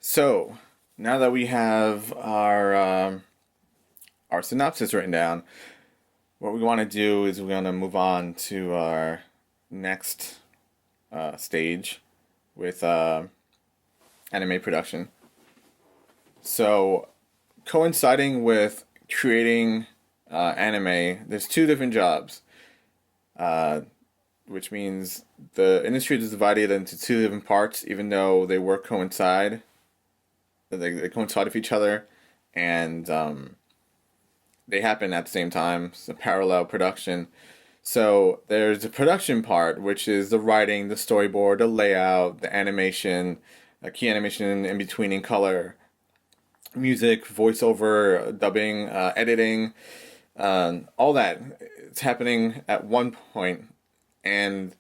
So now that we have our synopsis written down, what we want to do is we're going to move on to our next stage with anime production. So coinciding with creating anime, there's two different jobs, uh, which means the industry is divided into two different parts, even though they work coincide. They coincide with each other, and they happen at the same time. It's a parallel production. So there's the production part, which is the writing, the storyboard, the layout, the animation, key animation in between in color, music, voiceover, dubbing, editing, all that. It's happening at one point, and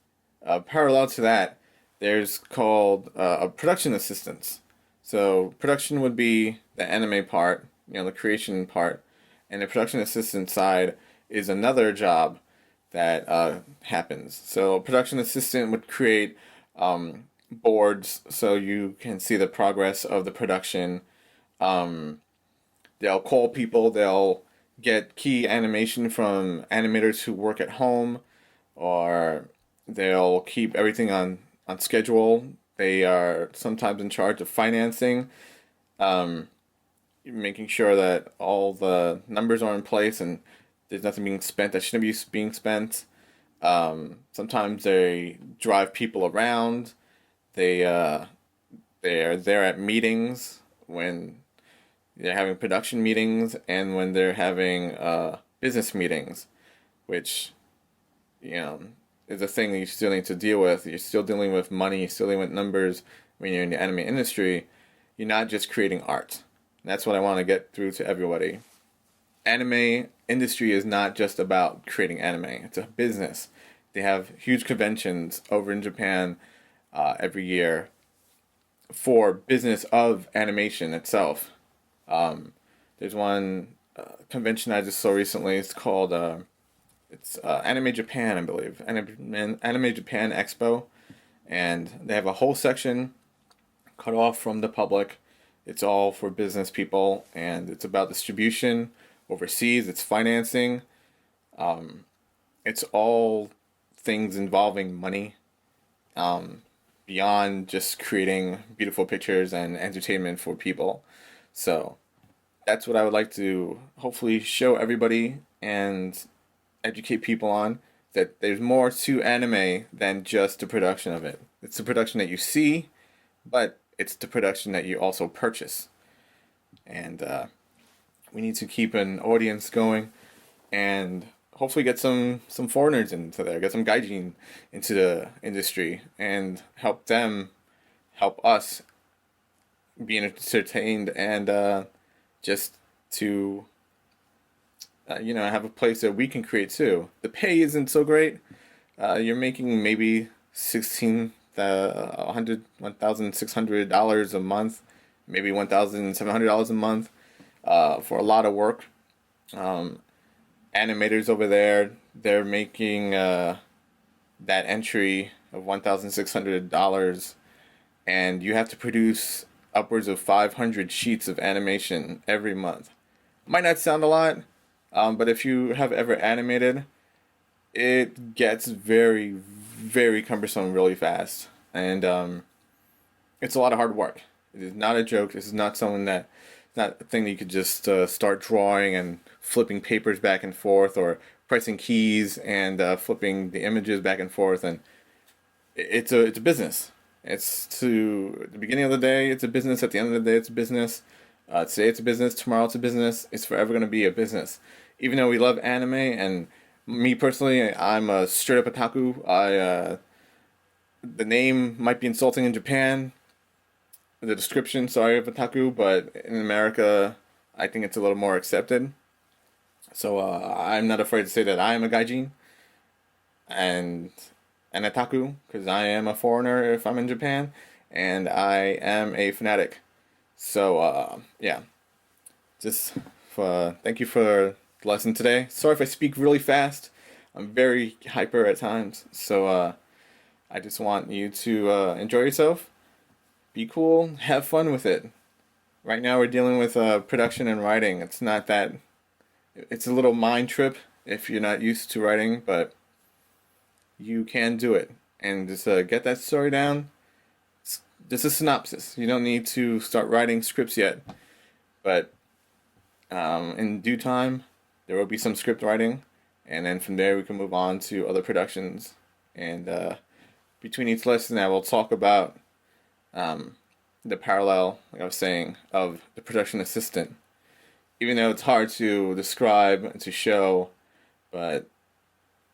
parallel to that, there's called a production assistance. So production would be the anime part, the creation part, and the production assistant side is another job that happens. So a production assistant would create boards so you can see the progress of the production. Um, they'll call people. They'll get key animation from animators who work at home, or they'll keep everything on schedule. They are sometimes in charge of financing, um, making sure that all the numbers are in place and there's nothing being spent that shouldn't be being spent. Sometimes they drive people around. They they are there at meetings when they're having production meetings and when they're having business meetings, which you know is a thing that you still need to deal with. You're still dealing with money. You're still dealing with numbers when you're in the anime industry. You're not just creating art. And that's what I want to get through to everybody. Anime industry is not just about creating anime. It's a business. They have huge conventions over in Japan every year for business of animation itself. Um, there's one convention I just saw recently. It's called Anime Japan, I believe. Anime Japan Expo, and they have a whole section cut off from the public. It's all for business people, and it's about distribution overseas. It's financing. Um, it's all things involving money, um, beyond just creating beautiful pictures and entertainment for people. So that's what I would like to hopefully show everybody and educate people on, that there's more to anime than just the production of it. It's the production that you see, but it's the production that you also purchase. And we need to keep an audience going and hopefully get some foreigners into there, get some gaijin into the industry and help them help us be entertained and just to have a place that we can create too. The pay isn't so great. You're making maybe 1,600 a month, maybe $1,700 a month for a lot of work. Um, Animators over there, they're making that entry of $1,600, and you have to produce upwards of 500 sheets of animation every month. Might not sound a lot, but if you have ever animated, it gets very, very cumbersome really fast. And it's a lot of hard work. It is not a joke. This is not something that, not a thing that you could just start drawing and flipping papers back and forth, or pressing keys and flipping the images back and forth. And it's a business. It's to at the beginning of the day, it's a business. At the end of the day, it's a business. Today it's a business. Tomorrow it's a business. It's forever going to be a business. Even though we love anime, and me personally, I'm a straight up otaku. The name might be insulting in Japan, the description, sorry, of otaku, but in America, I think it's a little more accepted. So I'm not afraid to say that I am a gaijin and an otaku, because I am a foreigner if I'm in Japan, and I am a fanatic. So yeah, just thank you for the lesson today. Sorry if I speak really fast. I'm very hyper at times, so I just want you to enjoy yourself. be cool, have fun with it. Right now we're dealing with production and writing. It's not that, it's a little mind trip if you're not used to writing, but you can do it. And just get that story down. Just a synopsis. You don't need to start writing scripts yet, but in due time, there will be some script writing, and then from there we can move on to other productions. And between each lesson, I will talk about um, the parallel, like I was saying, of the production assistant. Even though it's hard to describe and to show, but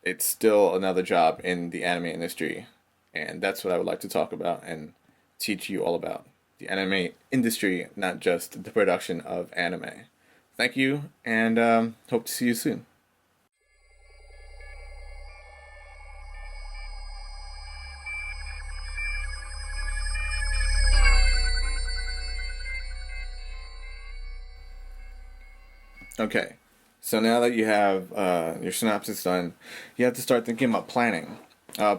it's still another job in the anime industry. And that's what I would like to talk about and teach you all about. The anime industry, not just the production of anime. Thank you, and hope to see you soon. Okay, so now that you have your synopsis done, you have to start thinking about planning.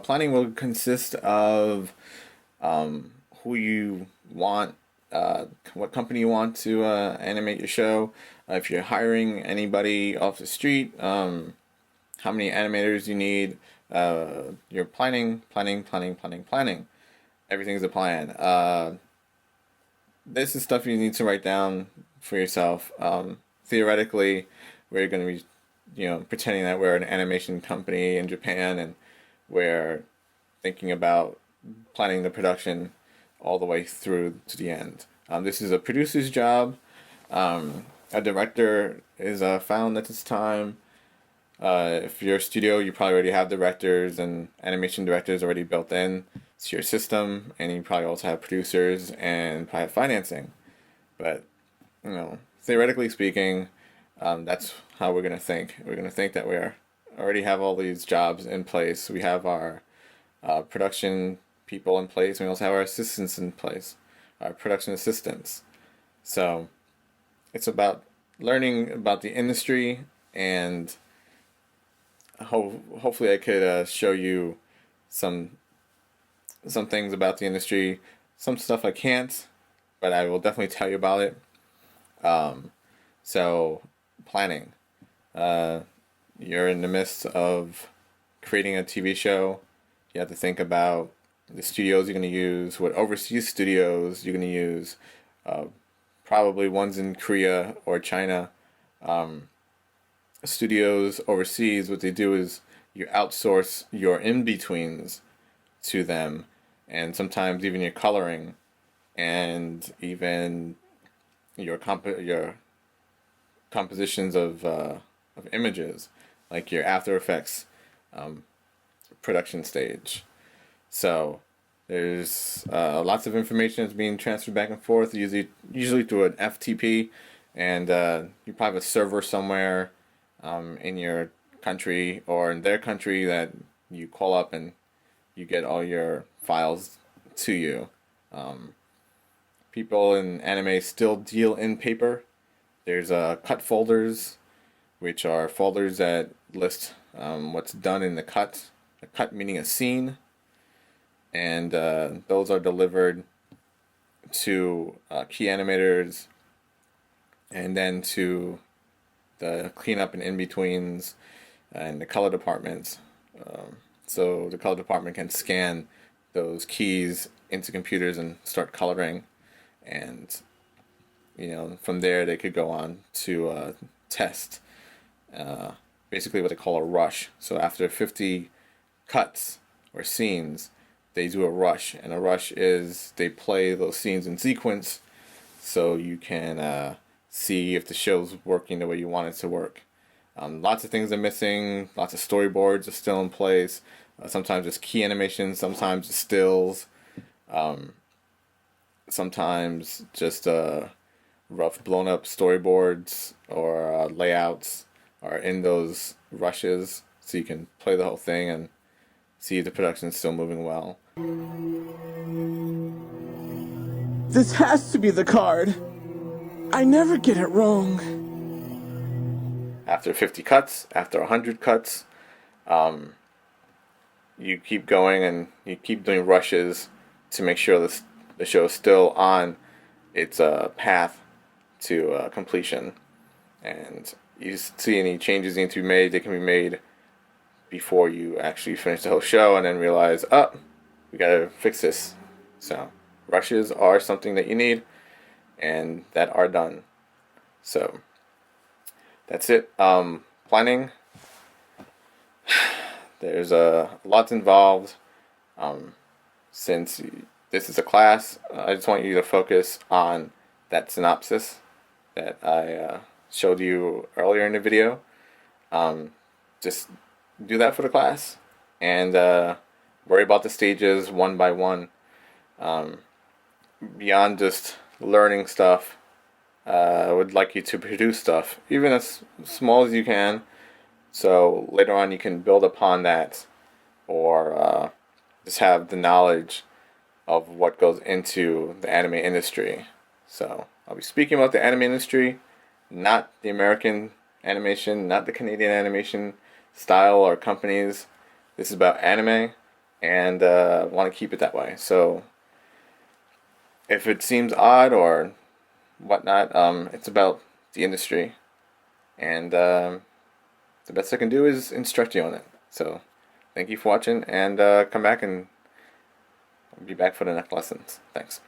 Planning will consist of who you want, what company you want to animate your show. If you're hiring anybody off the street, how many animators you need. You're planning. Everything's a plan. This is stuff you need to write down for yourself. Theoretically, we're going to be, pretending that we're an animation company in Japan, and we're thinking about planning the production all the way through to the end. This is a producer's job. A director is found at this time. If you're a studio, you probably already have directors and animation directors already built in to your system, and you probably also have producers and probably have financing. But, theoretically speaking, that's how we're going to think. We're going to think that we're already have all these jobs in place. We have our production people in place. We also have our assistants in place, our production assistants. So it's about learning about the industry, and hopefully I could show you some things about the industry. Some stuff I can't, but I will definitely tell you about it. So planning. You're in the midst of creating a TV show. You have to think about the studios you're going to use, what overseas studios you're going to use, probably ones in Korea or China. Studios overseas, what they do is you outsource your in-betweens to them, and sometimes even your coloring, and even your compositions of images, like your After Effects production stage. So there's lots of information that's being transferred back and forth, usually through an FTP, and you probably have a server somewhere in your country or in their country that you call up and you get all your files to you. People in anime still deal in paper. There's cut folders, which are folders that list what's done in the cut. A cut meaning a scene, and those are delivered to key animators, and then to the cleanup and in-betweens and the color departments. So the color department can scan those keys into computers and start coloring, and from there they could go on to test, basically what they call a rush. So after 50 cuts or scenes, they do a rush, and a rush is they play those scenes in sequence so you can see if the show's working the way you want it to work. Lots of things are missing. Lots of storyboards are still in place. Sometimes it's key animations. Sometimes it's stills. Sometimes just rough, blown up storyboards or layouts are in those rushes, so you can play the whole thing and see if the production's still moving well. This has to be the card. I never get it wrong. After 50 cuts, after 100 cuts, you keep going and you keep doing rushes to make sure the the show is still on its path to completion. And you see any changes need to be made, they can be made before you actually finish the whole show and then realize, oh, we gotta fix this. So rushes are something that you need and that are done. So that's it. Planning. There's a lot involved. Since this is a class, I just want you to focus on that synopsis that I showed you earlier in the video. Just do that for the class and worry about the stages one by one. Beyond just learning stuff, I would like you to produce stuff, even as small as you can, so later on you can build upon that, or just have the knowledge of what goes into the anime industry. So I'll be speaking about the anime industry, not the American animation, not the Canadian animation style or companies. This is about anime, and I want to keep it that way. So if it seems odd or whatnot, it's about the industry, and the best I can do is instruct you on it. So thank you for watching, and come back and I'll be back for the next lessons. Thanks.